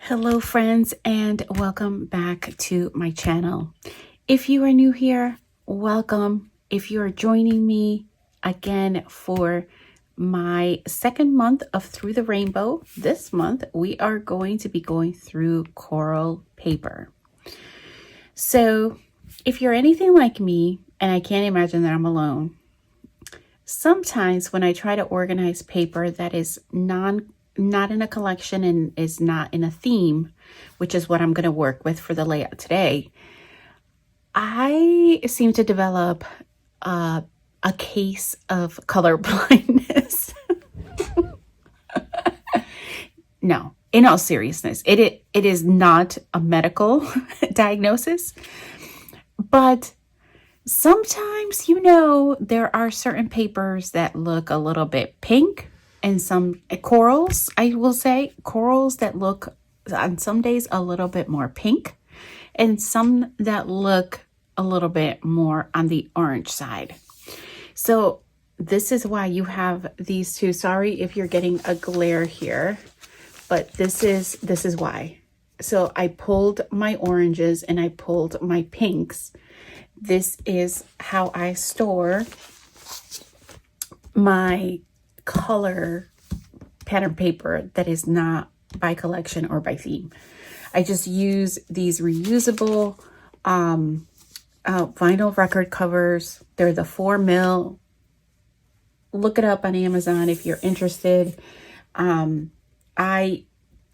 Hello friends, and welcome back to my channel. If you are new here, welcome. If you are joining me again for my second month of Through the Rainbow, this month we are going to be going through coral paper. So if you're anything like me, and I can't imagine that I'm alone, sometimes when I try to organize paper that is not in a collection and is not in a theme, which is what I'm going to work with for the layout today, I seem to develop a case of color blindness. No, in all seriousness, it is not a medical diagnosis, but sometimes, there are certain papers that look a little bit pink, and some corals, I will say, corals that look on some days a little bit more pink, and some that look a little bit more on the orange side. So this is why you have these two. Sorry if you're getting a glare here, but this is why. So I pulled my oranges and I pulled my pinks. This is how I store my color pattern paper that is not by collection or by theme. I just use these reusable vinyl record covers. They're the 4mm. Look it up on Amazon if you're interested. I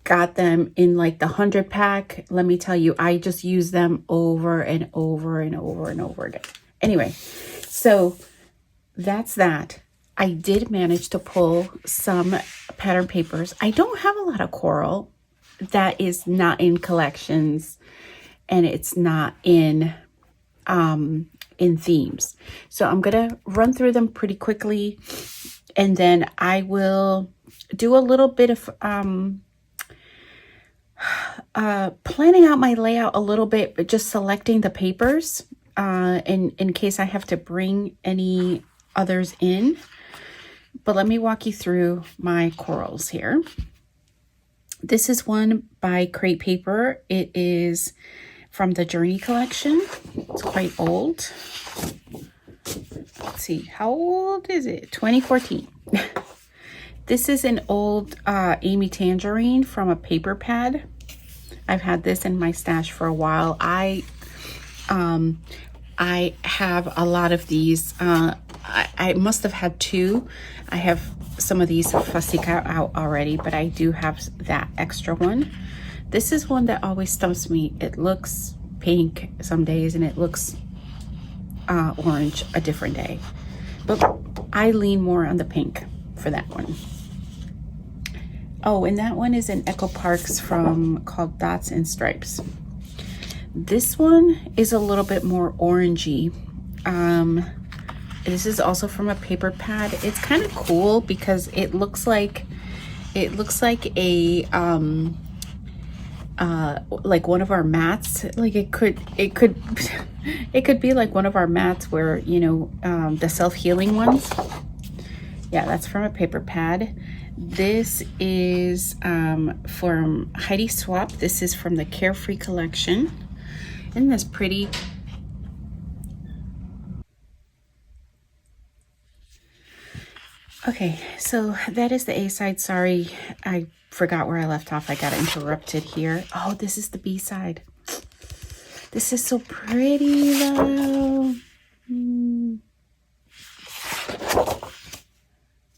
got them in like the 100 pack. Let me tell you, I just use them over and over and over and over again. Anyway, so that's that. I did manage to pull some pattern papers. I don't have a lot of coral that is not in collections, and it's not in themes. So I'm gonna run through them pretty quickly, and then I will do a little bit of planning out my layout a little bit, but just selecting the papers in case I have to bring any others in. But let me walk you through my corals here. This is one by Crate Paper. It is from the Journey collection. It's quite old. Let's see, how old is it? 2014. This is an old Amy Tangerine from a paper pad. I've had this in my stash for a while. I have a lot of these. I must have had two. I have some of these fussy cut out already, but I do have that extra one. This is one that always stumps me. It looks pink some days and it looks orange a different day, but I lean more on the pink for that one. Oh, and that one is an Echo Parks called Dots and Stripes. This one is a little bit more orangey. This is also from a paper pad. It's kind of cool because it looks like a like one of our mats. Like it could be like one of our mats where the self-healing ones. Yeah, that's from a paper pad. This is from Heidi Swap. This is from the Carefree collection. Isn't this pretty? Okay, so that is the A side. Sorry, I forgot where I left off. I got interrupted here. Oh, this is the B side. This is so pretty though.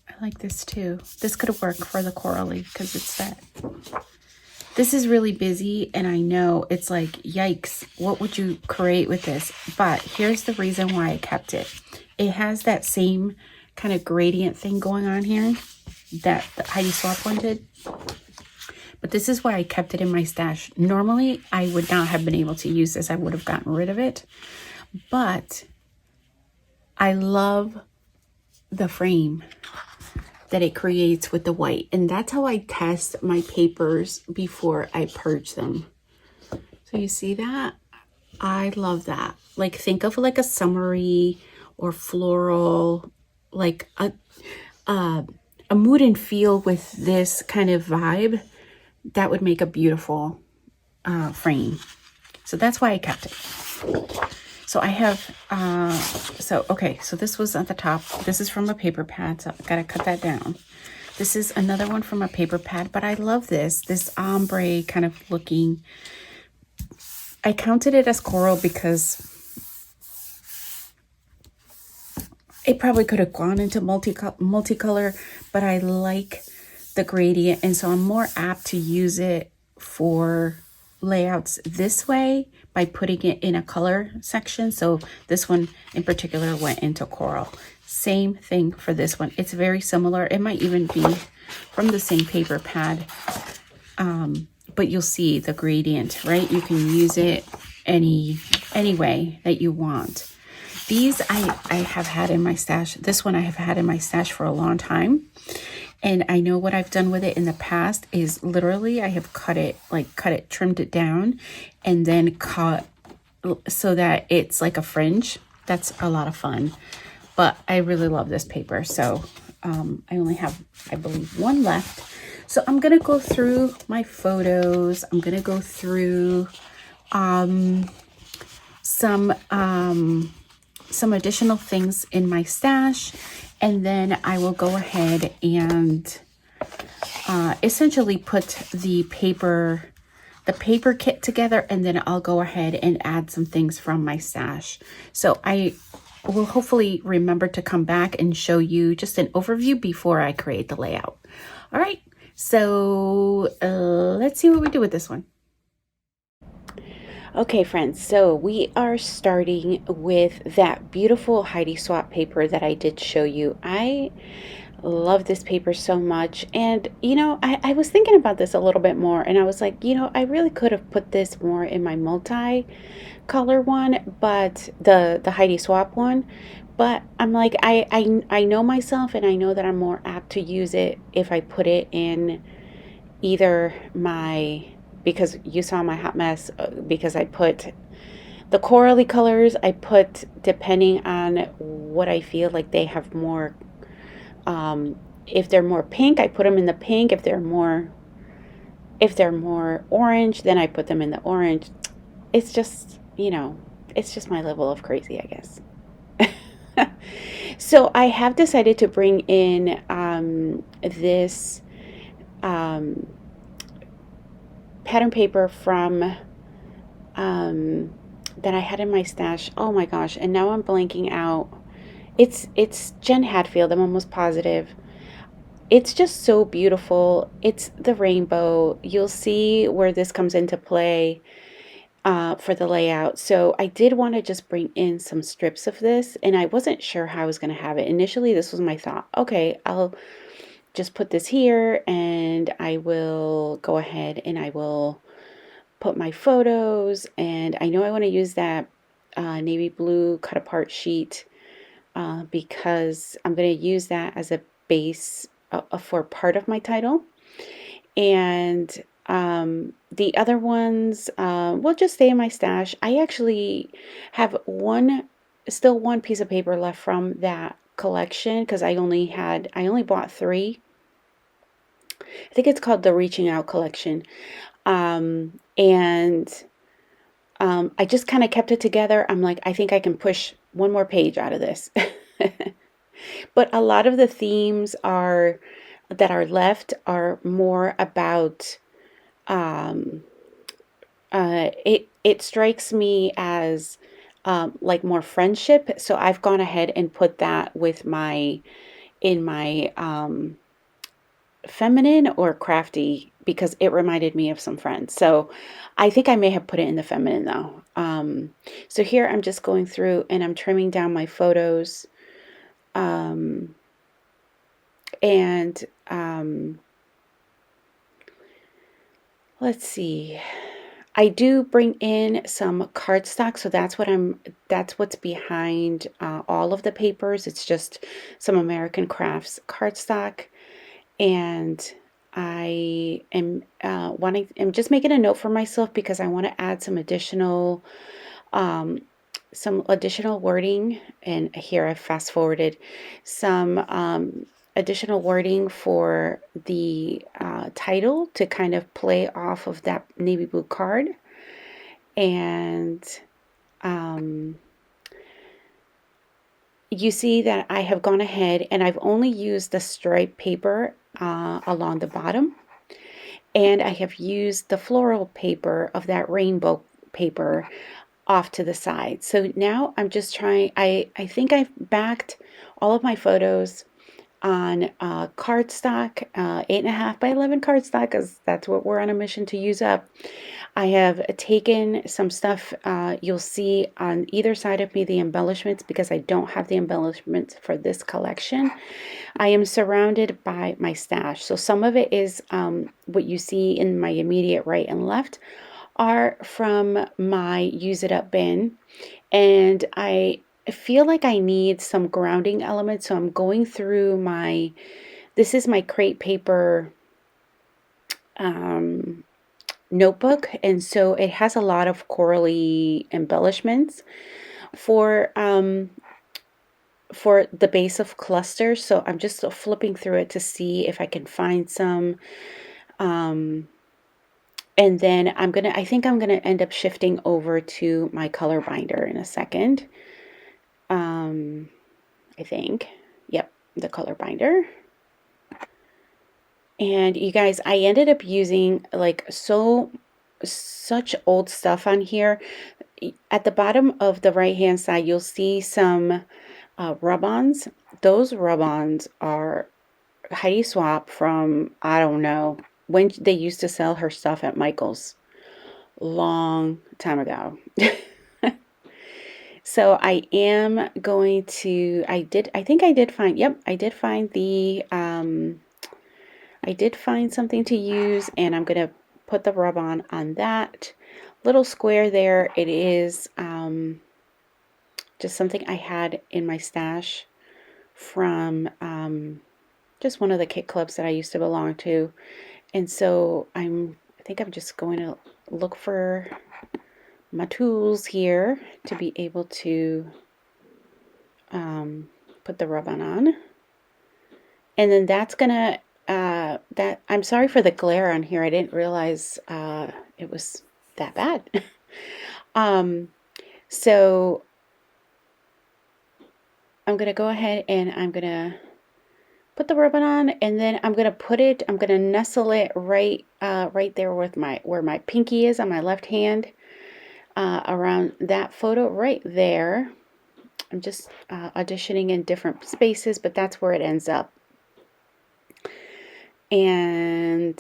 I like this too. This could work for the corally because it's that. This is really busy, and I know it's like, yikes, what would you create with this? But here's the reason why I kept it. It has that same kind of gradient thing going on here that the Heidi Swap one did. But this is why I kept it in my stash. Normally, I would not have been able to use this. I would have gotten rid of it. But I love the frame that it creates with the white. And that's how I test my papers before I purge them. So you see that? I love that. Like, think of like a summery or floral, like a mood and feel with this kind of vibe. that would make a beautiful frame. So that's why I kept it. So I have, okay, so this was at the top. This is from a paper pad, so I've got to cut that down. This is another one from a paper pad, but I love this ombre kind of looking. I counted it as coral because it probably could have gone into multicolor, but I like the gradient, and so I'm more apt to use it for layouts this way by putting it in a color section. So this one in particular went into coral. Same thing for this one. It's very similar. It might even be from the same paper pad, but you'll see the gradient, right? You can use it any way that you want. These I have had in my stash. This one I have had in my stash for a long time. And I know what I've done with it in the past is literally I have trimmed it down and then cut so that it's like a fringe. That's a lot of fun. But I really love this paper. So I only have, I believe, one left. So I'm going to go through my photos. I'm going to go through some additional things in my stash, and then I will go ahead and essentially put the paper kit together, and then I'll go ahead and add some things from my stash. So I will hopefully remember to come back and show you just an overview before I create the layout. All right, so let's see what we do with this one. Okay, friends, so we are starting with that beautiful Heidi Swap paper that I did show you. I love this paper so much. And, you know, I was thinking about this a little bit more, and I was like, you know, I really could have put this more in my multi-color one, but the Heidi Swap one. But I'm like, I know myself, and I know that I'm more apt to use it if I put it in either my... because you saw my hot mess, because I put the corally colors, I put depending on what I feel like they have more, if they're more pink, I put them in the pink. If they're more orange, then I put them in the orange. It's just, you know, it's just my level of crazy, I guess. So I have decided to bring in this pattern paper from that I had in my stash. Oh my gosh, and now I'm blanking out. It's Jen Hatfield, I'm almost positive. It's just so beautiful. It's the rainbow. You'll see where this comes into play for the layout. So I did want to just bring in some strips of this, and I wasn't sure how I was going to have it. Initially, this was my thought. Okay, I'll just put this here, and I will go ahead and I will put my photos, and I know I want to use that navy blue cut apart sheet because I'm going to use that as a base for part of my title, and the other ones will just stay in my stash. I actually have still one piece of paper left from that collection because I only bought 3. I think it's called the Reaching Out collection. And I just kind of kept it together. I'm like, I think I can push one more page out of this. But a lot of the themes that are left are more about, it strikes me as like more friendship. So I've gone ahead and put that in my feminine or crafty because it reminded me of some friends. So I think I may have put it in the feminine though. So here I'm just going through and I'm trimming down my photos. Let's see. I do bring in some cardstock, so that's what's behind all of the papers. It's just some American Crafts cardstock, and I am I'm just making a note for myself because I want to add some additional wording. And here I fast forwarded some additional wording for the title to kind of play off of that navy blue card. And you see that I have gone ahead and I've only used the stripe paper along the bottom, and I have used the floral paper of that rainbow paper off to the side. So now I'm just trying, I think I've backed all of my photos on cardstock, 8.5 by 11 cardstock, because that's what we're on a mission to use up. I have taken some stuff, you'll see on either side of me the embellishments, because I don't have the embellishments for this collection. I am surrounded by my stash. So some of it is what you see in my immediate right and left are from my use it up bin, and I feel like I need some grounding elements, so I'm going through my, this is my crepe paper notebook, and so it has a lot of corally embellishments for the base of clusters. So I'm just flipping through it to see if I can find some, and then I think I'm gonna end up shifting over to my color binder in a second. I think, yep, the color binder. And you guys, I ended up using like such old stuff on here. At the bottom of the right hand side, you'll see some rub-ons. Those rub-ons are Heidi Swap from, I don't know, when they used to sell her stuff at Michael's. Long time ago. So I am going to, I think I did find, yep, I did find the, I did find something to use, and I'm going to put the rub-on that little square there. It is just something I had in my stash from just one of the kit clubs that I used to belong to. And so I think I'm just going to look for my tools here to be able to put the rub-on on. And then that's gonna I'm sorry for the glare on here. I didn't realize it was that bad. So I'm gonna go ahead and I'm gonna put the ribbon on, and then I'm gonna nestle it right right there with where my pinky is on my left hand, around that photo right there. I'm just auditioning in different spaces, but that's where it ends up. And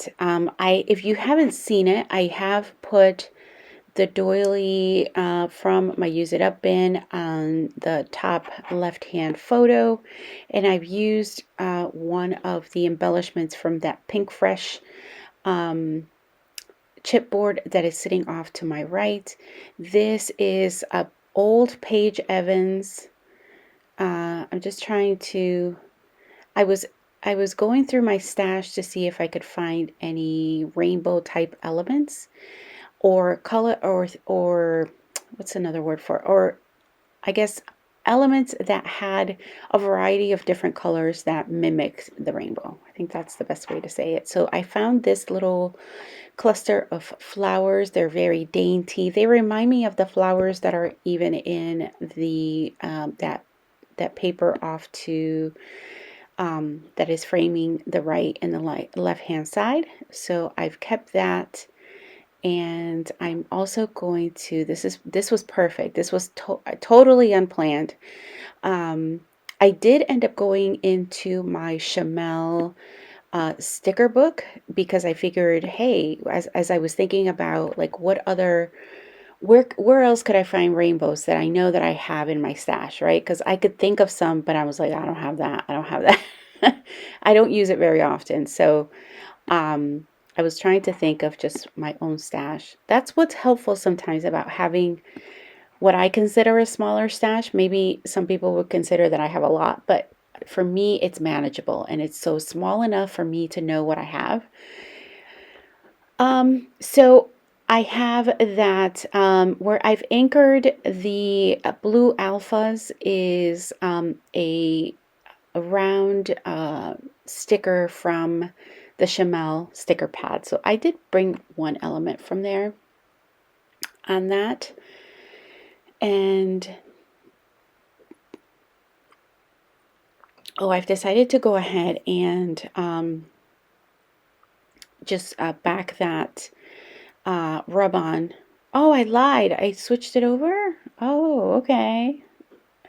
if you haven't seen it, I have put the doily from my Use It Up bin on the top left hand photo, and I've used one of the embellishments from that Pink Fresh chipboard that is sitting off to my right. This is a old Paige Evans. I'm just trying to, I was going through my stash to see if I could find any rainbow type elements, or color, or what's another word for, or I guess elements that had a variety of different colors that mimicked the rainbow. I think that's the best way to say it. So I found this little cluster of flowers. They're very dainty. They remind me of the flowers that are even in the that paper off to that is framing the right and the left hand side. So I've kept that, and I'm also going to, this was perfect. This was totally unplanned. I did end up going into my Chamel sticker book, because I figured, hey, as I was thinking about like what other, where else could I find rainbows that I know that I have in my stash, right? Because I could think of some, but I was like, I don't have that. I don't have that. I don't use it very often. So I was trying to think of just my own stash. That's what's helpful sometimes about having what I consider a smaller stash. Maybe some people would consider that I have a lot, but for me, it's manageable, and it's so small enough for me to know what I have. So I have that where I've anchored the blue alphas is a round sticker from the Chamel sticker pad. So I did bring one element from there on that. And oh, I've decided to go ahead and just back that rub on. Oh, I lied. I switched it over. Oh, okay.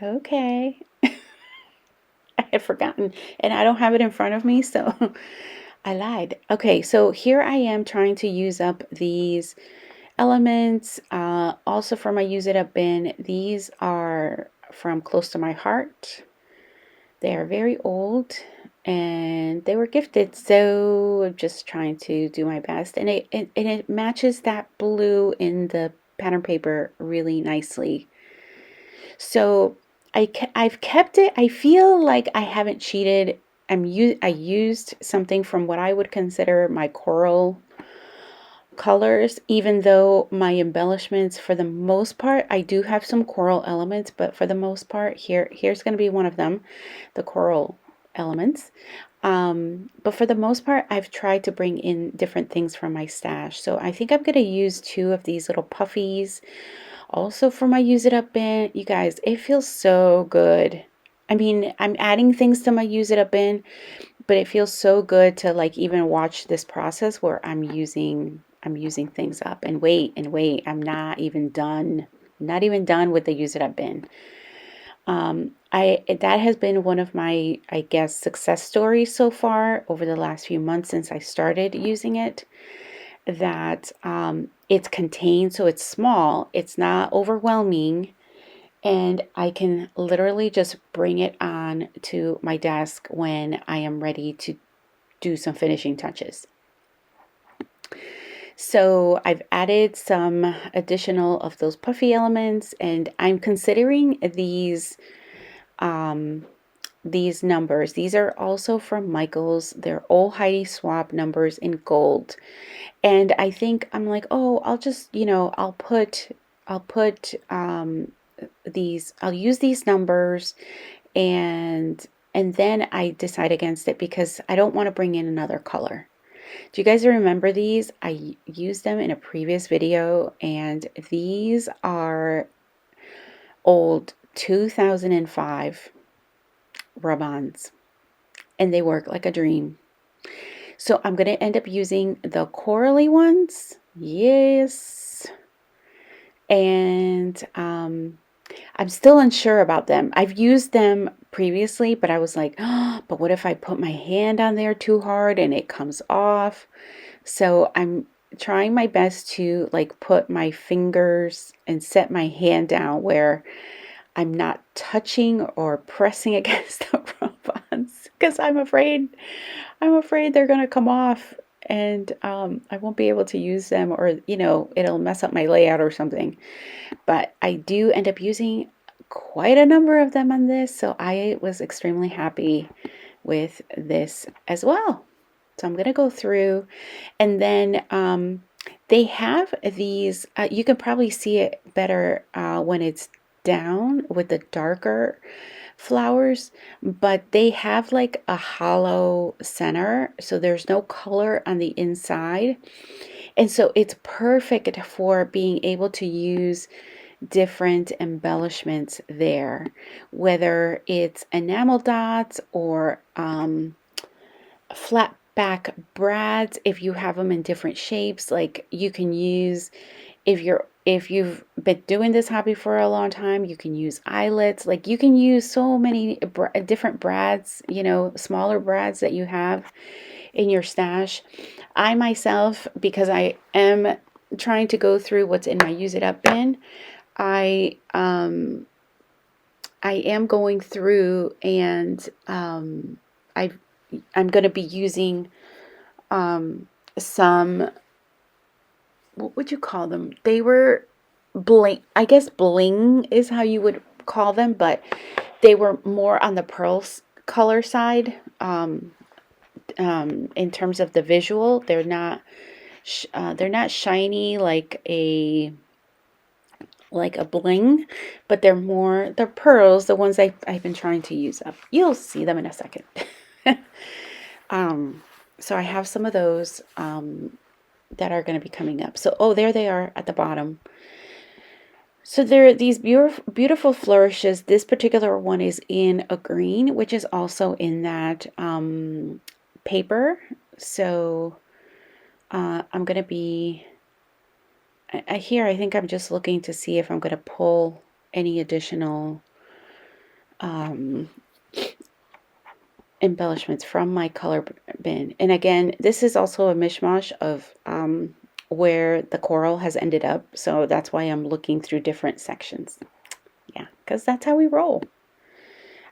Okay. I had forgotten, and I don't have it in front of me, so I lied. Okay, so here I am trying to use up these elements. Also for my use it up bin, these are from Close to My Heart. They are very old and they were gifted, so I'm just trying to do my best. And it matches that blue in the pattern paper really nicely. So I've kept it. I feel like I haven't cheated. I used something from what I would consider my coral colors, even though my embellishments, for the most part, I do have some coral elements, but for the most part, here's going to be one of them, the coral elements. But for the most part, I've tried to bring in different things from my stash. So I think I'm going to use 2 of these little puffies also for my use it up bin. You guys, it feels so good. I mean, I'm adding things to my use it up bin, but it feels so good to like even watch this process where I'm using things up. And wait, I'm not even done. Not even done with the use it up bin. That has been one of my, I guess, success stories so far over the last few months since I started using it. That it's contained, so it's small, it's not overwhelming, and I can literally just bring it on to my desk when I am ready to do some finishing touches. So I've added some additional of those puffy elements, and I'm considering these numbers. These are also from Michaels. They're old Heidi Swapp numbers in gold. And I think I'm like, oh, I'll just, I'll put I'll use these numbers, and then I decide against it because I don't want to bring in another color. Do you guys remember these? I used them in a previous video, and these are old 2005 rub-ons, and they work like a dream. So I'm going to end up using the corally ones. Yes. And I'm still unsure about them. I've used them previously, but I was like, oh, but what if I put my hand on there too hard and it comes off? So I'm trying my best to like put my fingers and set my hand down where I'm not touching or pressing against the rub-ons, because I'm afraid they're gonna come off, and I won't be able to use them, or it'll mess up my layout or something. But I do end up using quite a number of them on this, so I was extremely happy with this as well. So I'm gonna go through, and then they have these, you can probably see it better when it's down with the darker flowers, but they have like a hollow center, so there's no color on the inside, and so it's perfect for being able to use different embellishments there, whether it's enamel dots or flat back brads. If you have them in different shapes, like you can use, if you've been doing this hobby for a long time, you can use eyelets. Like you can use so many different brads, smaller brads that you have in your stash. I myself, because I am trying to go through what's in my use it up bin, I am going through, and I'm going to be using some, what would you call them? They were bling, I guess bling is how you would call them, but they were more on the pearls color side. In terms of the visual, they're not shiny like a like a bling, but they're pearls, the ones I've been trying to use up. You'll see them in a second. So I have some of those that are going to be coming up. So, oh, there they are at the bottom. So there are these beautiful flourishes. This particular one is in a green, which is also in that paper. So I'm going to be, I think I'm just looking to see if I'm going to pull any additional embellishments from my color bin. And again, this is also a mishmash of where the coral has ended up. So that's why I'm looking through different sections. Yeah, because that's how we roll.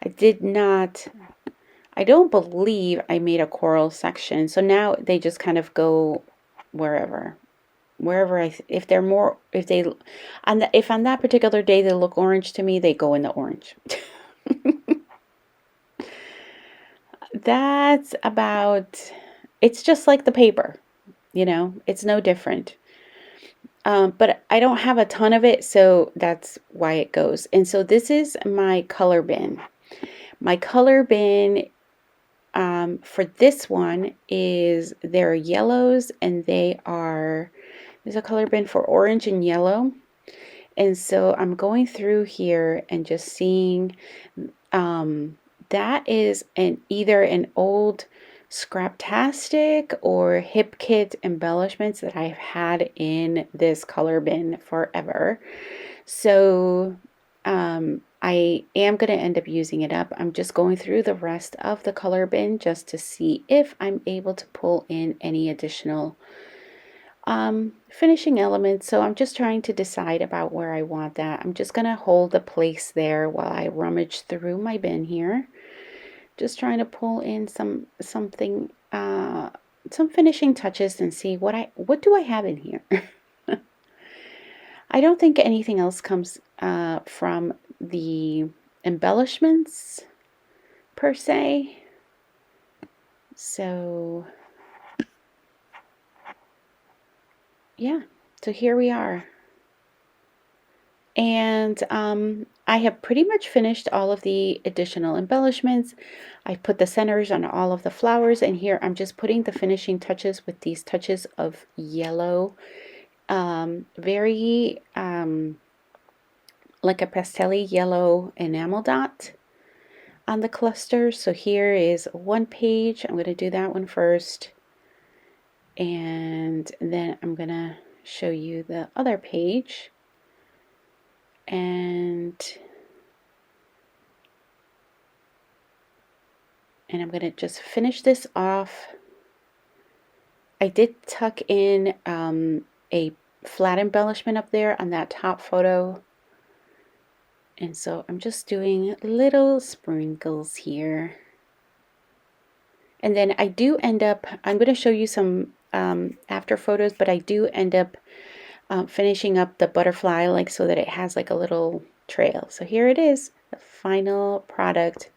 I don't believe I made a coral section. So now they just kind of go wherever if they're more, if they, if on that particular day they look orange to me, they go in the orange. That's about, it's just like the paper, you know, it's no different. But I don't have a ton of it, so that's why it goes. And so this is my color bin. My color bin for this one is, they're yellows, and there's a color bin for orange and yellow. And so I'm going through here and just seeing, that is either an old Scraptastic or Hip Kit embellishments that I've had in this color bin forever. So I am going to end up using it up. I'm just going through the rest of the color bin just to see if I'm able to pull in any additional finishing elements. So I'm just trying to decide about where I want that. I'm just going to hold a place there while I rummage through my bin here. Just trying to pull in some finishing touches and see what do I have in here. I don't think anything else comes from the embellishments per se. So yeah, so here we are. And I have pretty much finished all of the additional embellishments. I put the centers on all of the flowers, and here I'm just putting the finishing touches with these touches of yellow, very like a pastel yellow enamel dot on the cluster. So here is one page. I'm going to do that one first, and then I'm going to show you the other page. And I'm going to just finish this off. I did tuck in a flat embellishment up there on that top photo, and so I'm just doing little sprinkles here. And then I do end up, I'm going to show you some after photos, but I do end up finishing up the butterfly, like so that it has like a little trail. So here it is, the final product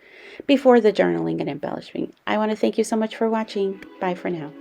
before the journaling and embellishing. I want to thank you so much for watching. Bye for now.